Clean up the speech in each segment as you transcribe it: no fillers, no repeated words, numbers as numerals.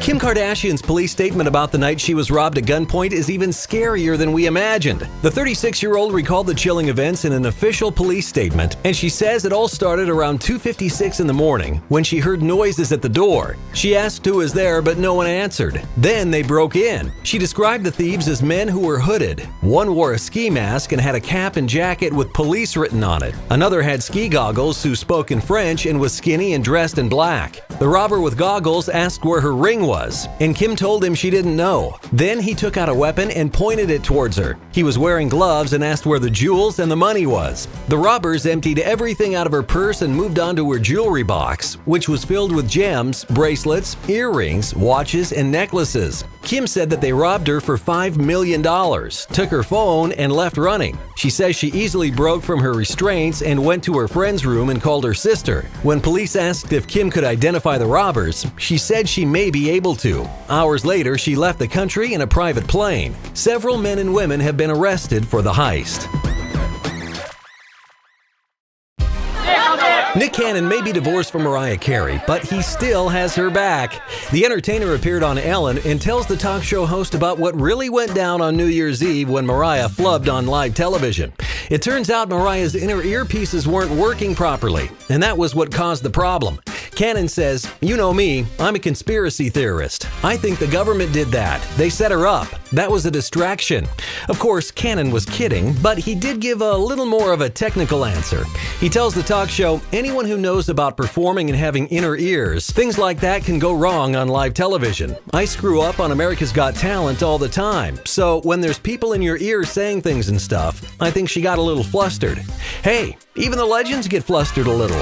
Kim Kardashian's police statement about the night she was robbed at gunpoint is even scarier than we imagined. The 36-year-old recalled the chilling events in an official police statement, and she says it all started around 2:56 in the morning when she heard noises at the door. She asked who was there, but no one answered. Then they broke in. She described the thieves as men who were hooded. One wore a ski mask and had a cap and jacket with police written on it. Another had ski goggles who spoke in French and was skinny and dressed in black. The robber with goggles asked where her ring was, and Kim told him she didn't know. Then he took out a weapon and pointed it towards her. He was wearing gloves and asked where the jewels and the money was. The robbers emptied everything out of her purse and moved on to her jewelry box, which was filled with gems, bracelets, earrings, watches, and necklaces. Kim said that they robbed her for $5 million, took her phone, and left running. She says she easily broke from her restraints and went to her friend's room and called her sister. When police asked if Kim could identify the robbers, she said she may be able to. Hours later, she left the country in a private plane. Several men and women have been arrested for the heist. Nick Cannon may be divorced from Mariah Carey, but he still has her back. The entertainer appeared on Ellen and tells the talk show host about what really went down on New Year's Eve when Mariah flubbed on live television. It turns out Mariah's inner earpieces weren't working properly, and that was what caused the problem. Cannon says, "You know me, I'm a conspiracy theorist. I think the government did that. They set her up. That was a distraction." Of course, Cannon was kidding, but he did give a little more of a technical answer. He tells the talk show, anyone who knows about performing and having inner ears, things like that can go wrong on live television. I screw up on America's Got Talent all the time, so when there's people in your ear saying things and stuff, I think she got a little flustered. Hey, even the legends get flustered a little.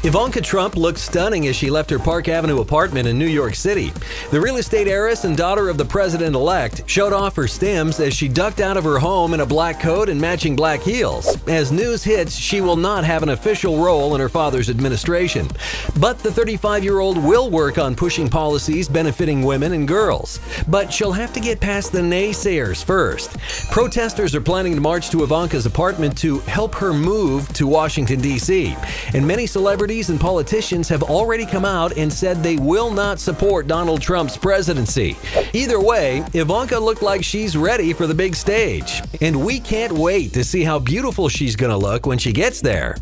Ivanka Trump looked stunning as she left her Park Avenue apartment in New York City. The real estate heiress and daughter of the president-elect showed off her stems as she ducked out of her home in a black coat and matching black heels. As news hits, she will not have an official role in her father's administration. But the 35-year-old will work on pushing policies benefiting women and girls. But she'll have to get past the naysayers first. Protesters are planning to march to Ivanka's apartment to help her move to Washington, D.C. And many celebrities and politicians have already come out and said they will not support Donald Trump's presidency. Either way, Ivanka looked like she's ready for the big stage. And we can't wait to see how beautiful she's gonna look when she gets there.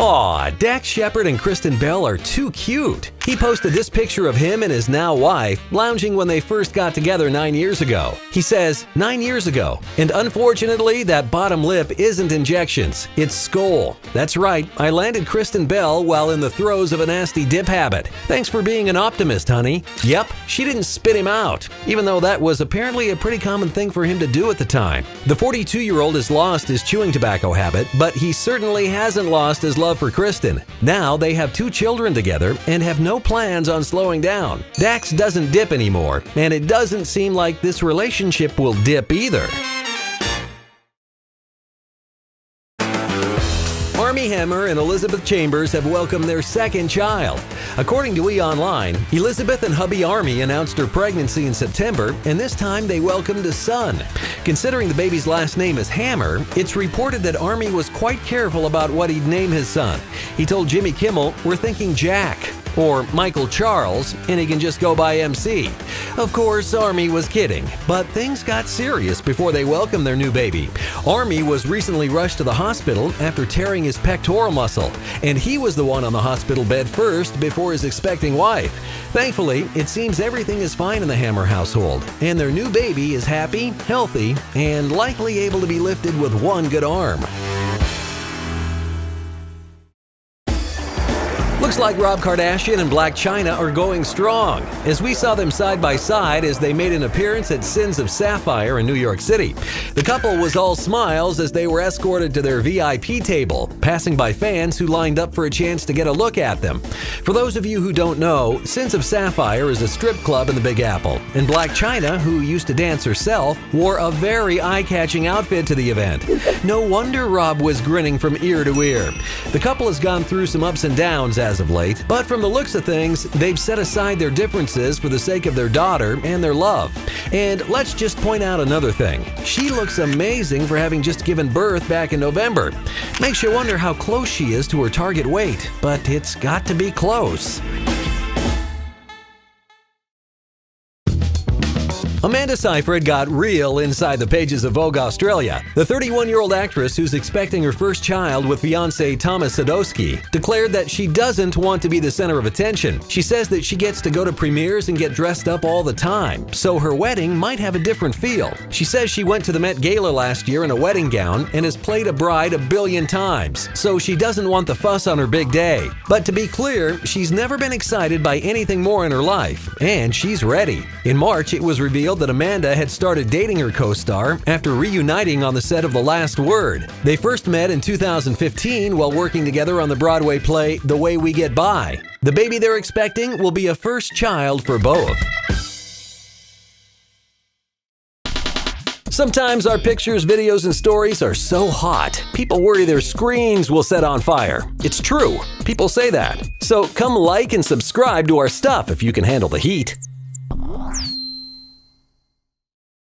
Aw, Dax Shepard and Kristen Bell are too cute. He posted this picture of him and his now wife lounging when they first got together 9 years ago. He says, 9 years ago, and unfortunately that bottom lip isn't injections, it's Skoal. That's right, I landed Kristen Bell while in the throes of a nasty dip habit. Thanks for being an optimist, honey. Yep, she didn't spit him out, even though that was apparently a pretty common thing for him to do at the time. The 42-year-old has lost his chewing tobacco habit, but he certainly hasn't lost his love for Kristen. Now they have 2 children together and have no plans on slowing down. Dax doesn't dip anymore, and it doesn't seem like this relationship will dip either. Armie Hammer and Elizabeth Chambers have welcomed their second child. According to E! Online, Elizabeth and hubby Armie announced her pregnancy in September, and this time they welcomed a son. Considering the baby's last name is Hammer, it's reported that Armie was quite careful about what he'd name his son. He told Jimmy Kimmel, "We're thinking Jack or Michael Charles, and he can just go by MC." Of course, Armie was kidding, but things got serious before they welcomed their new baby. Armie was recently rushed to the hospital after tearing his pectoral muscle, and he was the one on the hospital bed first before his expecting wife. Thankfully, it seems everything is fine in the Hammer household, and their new baby is happy, healthy, and likely able to be lifted with one good arm. Looks like Rob Kardashian and Blac Chyna are going strong, as we saw them side by side as they made an appearance at Sins of Sapphire in New York City. The couple was all smiles as they were escorted to their VIP table, passing by fans who lined up for a chance to get a look at them. For those of you who don't know, Sins of Sapphire is a strip club in the Big Apple, and Blac Chyna, who used to dance herself, wore a very eye-catching outfit to the event. No wonder Rob was grinning from ear to ear. The couple has gone through some ups and downs as as of late, but from the looks of things, they've set aside their differences for the sake of their daughter and their love. And let's just point out another thing. She looks amazing for having just given birth back in November. Makes you wonder how close she is to her target weight, but it's got to be close. Amanda Seyfried got real inside the pages of Vogue Australia. The 31-year-old actress, who's expecting her first child with fiancé Thomas Sadoski, declared that she doesn't want to be the center of attention. She says that she gets to go to premieres and get dressed up all the time, so her wedding might have a different feel. She says she went to the Met Gala last year in a wedding gown and has played a bride 1 billion times, so she doesn't want the fuss on her big day. But to be clear, she's never been excited by anything more in her life, and she's ready. In March, it was revealed that Amanda had started dating her co-star after reuniting on the set of The Last Word. They first met in 2015 while working together on the Broadway play The Way We Get By. The baby they're expecting will be a first child for both. Sometimes our pictures, videos, and stories are so hot, people worry their screens will set on fire. It's true. People say that. So come like and subscribe to our stuff if you can handle the heat.